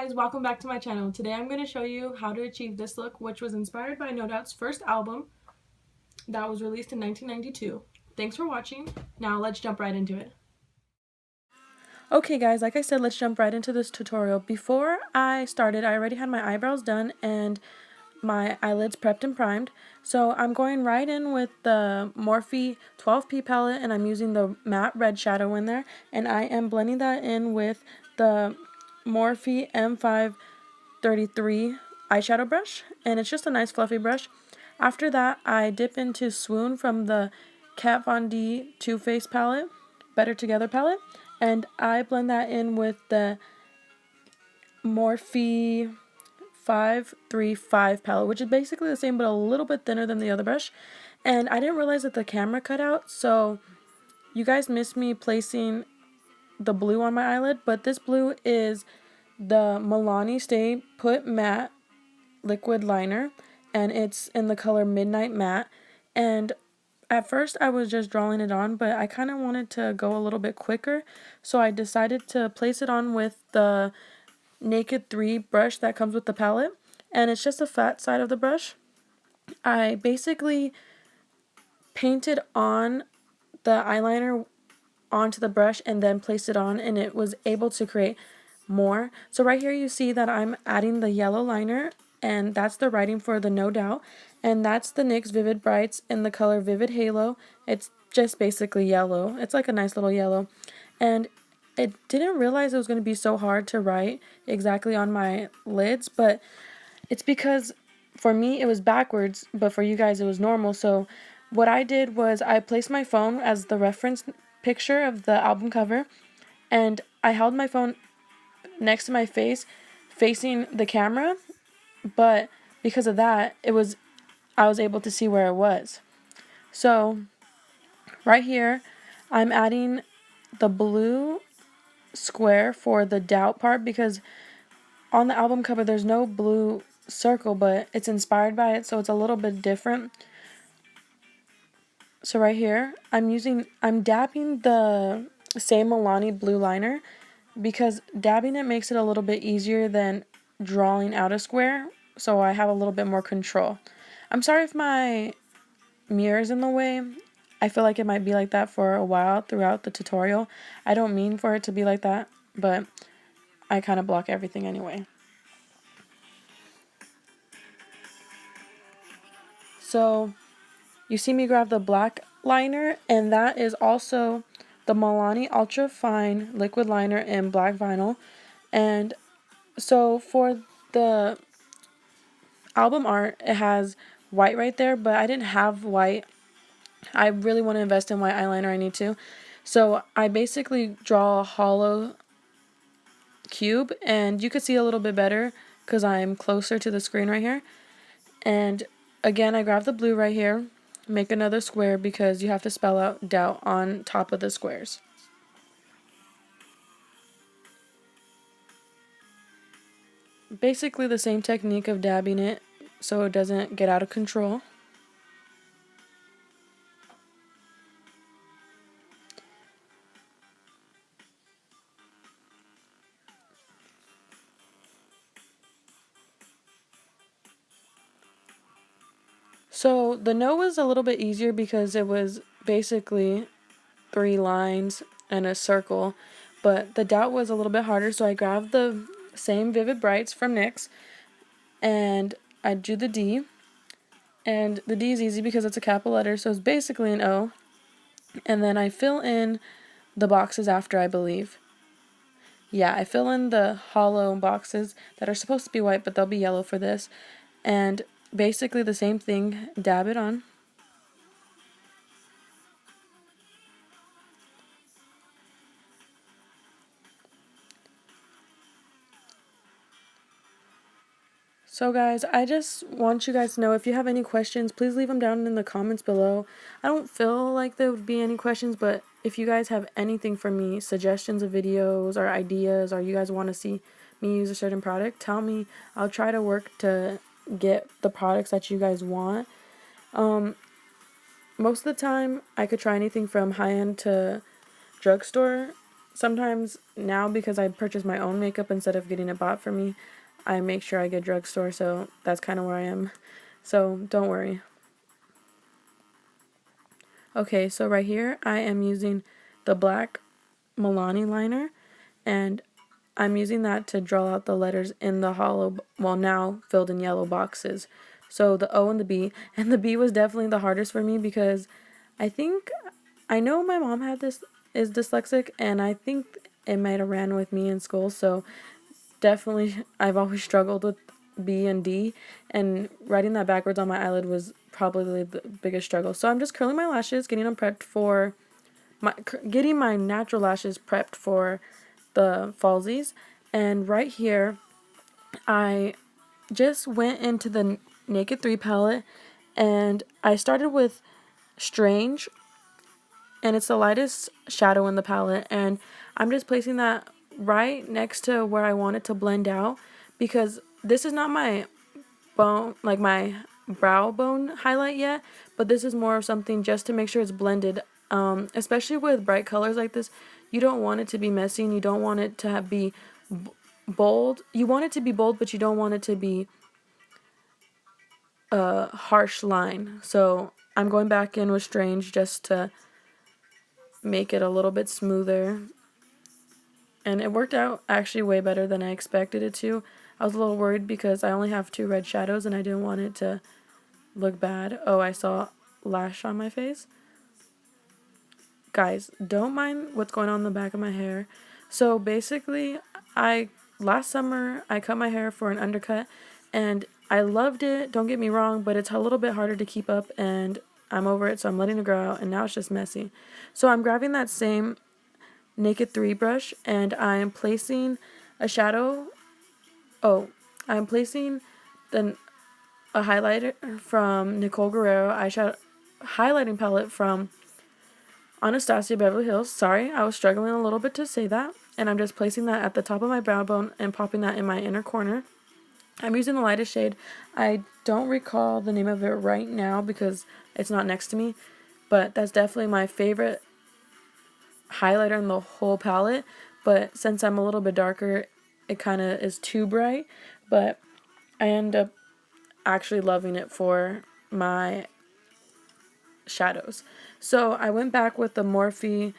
guys, welcome back to my channel. Today I'm going to show you how to achieve this look, which was inspired by No Doubt's first album that was released in 1992. Thanks for watching. Now let's jump right into it. Okay guys, like I said, let's jump right into this tutorial. Before I started, I already had my eyebrows done and my eyelids prepped and primed. So I'm going right in with the Morphe 12P palette, and I'm using the matte red shadow in there, and I am blending that in with the Morphe M533 eyeshadow brush, and it's just a nice fluffy brush. After that, I dip into Swoon from the Kat Von D Too Faced palette, Better Together palette, and I blend that in with the Morphe 535 palette, which is basically the same but a little bit thinner than the other brush. And I didn't realize that the camera cut out, so you guys missed me placing the blue on my eyelid, but this blue is the Milani Stay Put Matte liquid liner, and it's in the color Midnight Matte. And at first I was just drawing it on, but I kind of wanted to go a little bit quicker, so I decided to place it on with the Naked 3 brush that comes with the palette, and it's just the flat side of the brush. I basically painted on the eyeliner onto the brush and then placed it on, and it was able to create more. So right here you see that I'm adding the yellow liner, and that's the writing for the No Doubt, and that's the NYX Vivid Brights in the color Vivid Halo. It's just basically yellow. It's like a nice little yellow, and I didn't realize it was going to be so hard to write exactly on my lids, but it's because for me it was backwards, but for you guys it was normal. So what I did was I placed my phone as the reference picture of the album cover, and I held my phone next to my face facing the camera, but because of that I was able to see where it was. So right here I'm adding the blue square for the doubt part, because on the album cover there's no blue circle, but it's inspired by it, so it's a little bit different. So right here I'm dabbing the same Milani blue liner, because dabbing it makes it a little bit easier than drawing out a square, so I have a little bit more control. I'm sorry if my mirror is in the way. I feel like it might be like that for a while throughout the tutorial. I don't mean for it to be like that, but I kind of block everything anyway. So you see me grab the black liner, and that is also the Milani Ultra Fine liquid liner in black vinyl. And so for the album art, it has white right there, but I didn't have white. I really want to invest in white eyeliner. I need to. So I basically draw a hollow cube, and you can see a little bit better because I'm closer to the screen right here. And again, I grab the blue right here, make another square because you have to spell out doubt on top of the squares. Basically the same technique of dabbing it so it doesn't get out of control. So the no was a little bit easier because it was basically 3 lines and a circle, but the doubt was a little bit harder, so I grabbed the same Vivid Brights from NYX and I do the D, and the D is easy because it's a capital letter, so it's basically an O, and then I fill in the boxes after, I believe. Yeah, I fill in the hollow boxes that are supposed to be white, but they'll be yellow for this, and basically the same thing, dab it on. So guys, I just want you guys to know, if you have any questions, please leave them down in the comments below. I don't feel like there would be any questions, but if you guys have anything for me, suggestions of videos or ideas, or you guys want to see me use a certain product, tell me. I'll try to work to get the products that you guys want. Most of the time, I could try anything from high-end to drugstore sometimes now, because I purchase my own makeup instead of getting it bought for me, I make sure I get drugstore, so that's kind of where I am. So don't worry. Okay, so right here I am using the black Milani liner, and I'm using that to draw out the letters in the hollow, well, now filled in yellow boxes. So the O and the B, and the B was definitely the hardest for me because I think, I know my mom is dyslexic, and I think it might have ran with me in school, so definitely I've always struggled with B and D, and writing that backwards on my eyelid was probably the biggest struggle. So I'm just curling my lashes, getting them prepped for getting my natural lashes prepped for the falsies. And right here I just went into the Naked 3 palette, and I started with Strange, and it's the lightest shadow in the palette, and I'm just placing that right next to where I want it to blend out, because this is not my bone, like my brow bone highlight yet, but this is more of something just to make sure it's blended. Especially with bright colors like this, you don't want it to be messy, and you don't want it to be bold. You want it to be bold, but you don't want it to be a harsh line. So I'm going back in with Strange just to make it a little bit smoother. And it worked out actually way better than I expected it to. I was a little worried because I only have 2 red shadows and I didn't want it to look bad. Oh, I saw lash on my face. Guys, don't mind what's going on in the back of my hair. So basically, last summer I cut my hair for an undercut, and I loved it, don't get me wrong, but it's a little bit harder to keep up, and I'm over it, so I'm letting it grow out, and now it's just messy. So I'm grabbing that same Naked 3 brush, and I'm placing a shadow. Oh, I'm placing a highlighter from Nicole Guerrero eyeshadow highlighting palette from Anastasia Beverly Hills. Sorry, I was struggling a little bit to say that. And I'm just placing that at the top of my brow bone and popping that in my inner corner. I'm using the lightest shade. I don't recall the name of it right now because it's not next to me, but that's definitely my favorite highlighter in the whole palette. But since I'm a little bit darker, it kind of is too bright, but I end up actually loving it for my shadows. So I went back with the Morphe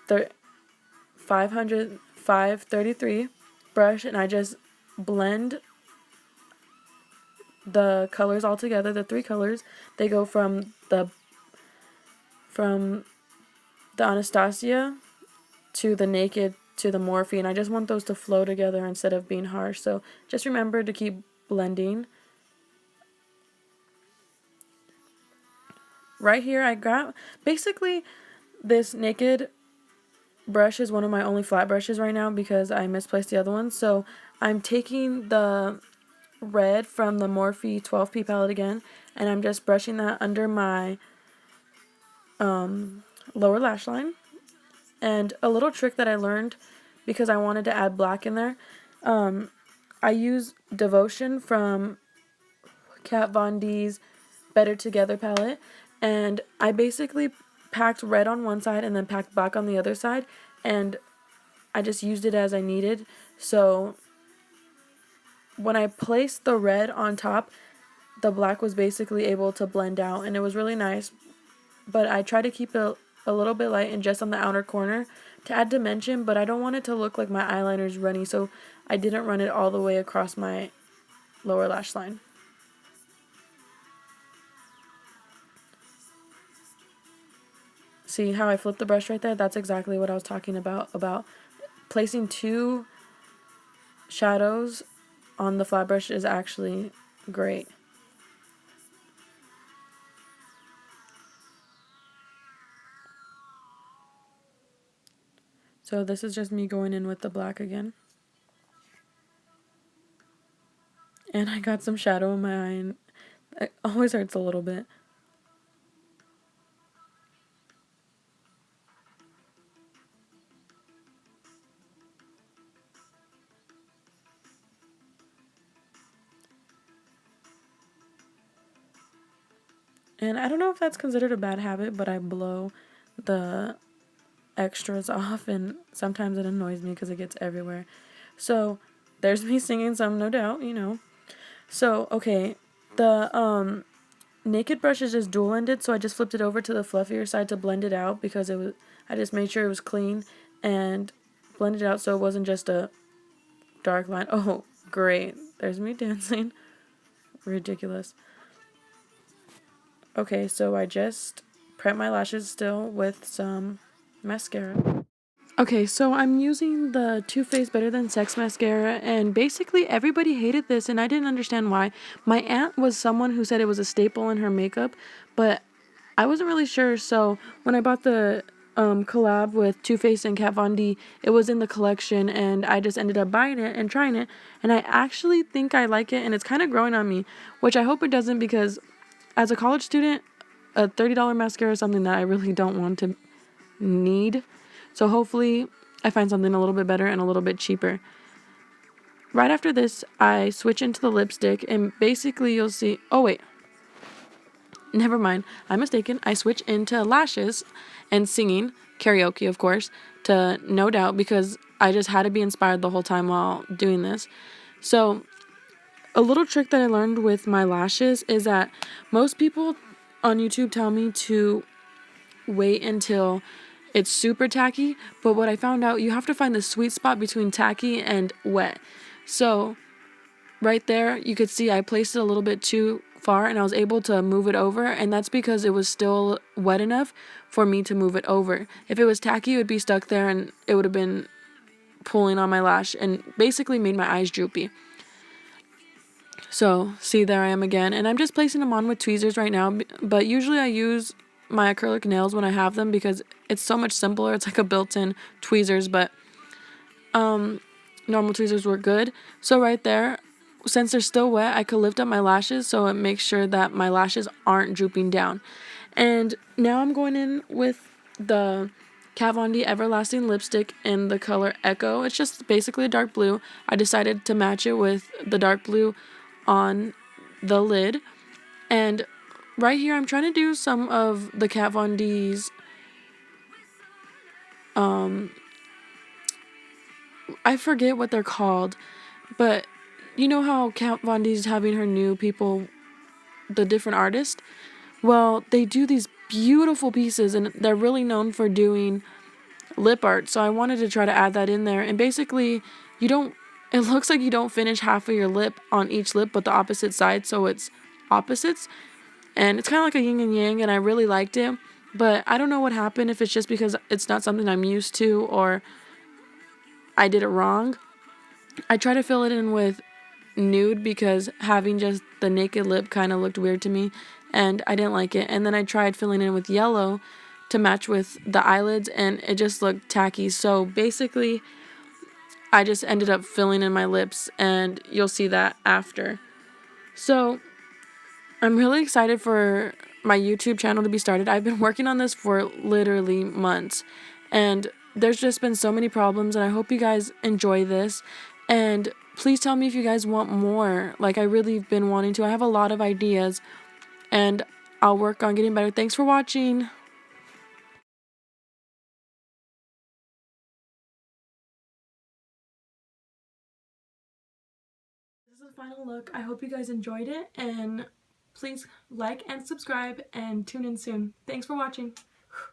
533 brush, and I just blend the colors all together. The 3 colors, they go from the Anastasia to the Naked to the Morphe, and I just want those to flow together instead of being harsh. So just remember to keep blending. Right here I got basically this Naked brush is one of my only flat brushes right now because I misplaced the other one. So I'm taking the red from the Morphe 12P palette again, and I'm just brushing that under my lower lash line. And a little trick that I learned because I wanted to add black in there, I use Devotion from Kat Von D's Better Together palette, and I basically packed red on one side and then packed black on the other side, and I just used it as I needed. So when I placed the red on top, the black was basically able to blend out, and it was really nice. But I try to keep it a little bit light and just on the outer corner to add dimension, but I don't want it to look like my eyeliner's runny, so I didn't run it all the way across my lower lash line. See how I flipped the brush right there? That's exactly what I was talking about placing 2 shadows on the flat brush is actually great. So this is just me going in with the black again. And I got some shadow in my eye, and it always hurts a little bit. And I don't know if that's considered a bad habit, but I blow the extras off, and sometimes it annoys me because it gets everywhere. So there's me singing some, no doubt, you know. So, okay, the naked brush is just dual-ended, so I just flipped it over to the fluffier side to blend it out because I just made sure it was clean and blended it out so it wasn't just a dark line. Oh, great. There's me dancing. Ridiculous. Okay, so I just prep my lashes still with some mascara. Okay, so I'm using the Too Faced Better Than Sex mascara, and basically everybody hated this, and I didn't understand why. My aunt was someone who said it was a staple in her makeup, but I wasn't really sure, so when I bought the collab with Too Faced and Kat Von D, it was in the collection, and I just ended up buying it and trying it, and I actually think I like it, and it's kind of growing on me, which I hope it doesn't, because as a college student, a $30 mascara is something that I really don't want to need. So hopefully I find something a little bit better and a little bit cheaper. Right after this, I switch into the lipstick, and basically you'll see, oh wait, never mind, I'm mistaken. I switch into lashes and singing, karaoke of course, to No Doubt, because I just had to be inspired the whole time while doing this. So a little trick that I learned with my lashes is that most people on YouTube tell me to wait until it's super tacky, but what I found out, you have to find the sweet spot between tacky and wet. So right there, you could see I placed it a little bit too far, and I was able to move it over, and that's because it was still wet enough for me to move it over. If it was tacky, it would be stuck there, and it would have been pulling on my lash and basically made my eyes droopy. So, see, there I am again, and I'm just placing them on with tweezers right now, but usually I use my acrylic nails when I have them because it's so much simpler. It's like a built-in tweezers, but normal tweezers work good. So right there, since they're still wet, I could lift up my lashes so it makes sure that my lashes aren't drooping down. And now I'm going in with the Kat Von D Everlasting lipstick in the color Echo. It's just basically a dark blue. I decided to match it with the dark blue on the lid. And right here, I'm trying to do some of the Kat Von D's, I forget what they're called, but you know how Kat Von D's having her new people, the different artists? Well, they do these beautiful pieces, and they're really known for doing lip art, so I wanted to try to add that in there. And basically, it looks like you don't finish half of your lip on each lip, but the opposite side, so it's opposites. And it's kind of like a yin and yang, and I really liked it. But I don't know what happened, if it's just because it's not something I'm used to or I did it wrong. I try to fill it in with nude because having just the naked lip kind of looked weird to me, and I didn't like it. And then I tried filling in with yellow to match with the eyelids, and it just looked tacky. So basically, I just ended up filling in my lips, and you'll see that after. So I'm really excited for my YouTube channel to be started. I've been working on this for literally months, and there's just been so many problems, and I hope you guys enjoy this. And please tell me if you guys want more. Like, I really have been wanting to. I have a lot of ideas, and I'll work on getting better. Thanks for watching. This is the final look. I hope you guys enjoyed it, and please like and subscribe and tune in soon. Thanks for watching.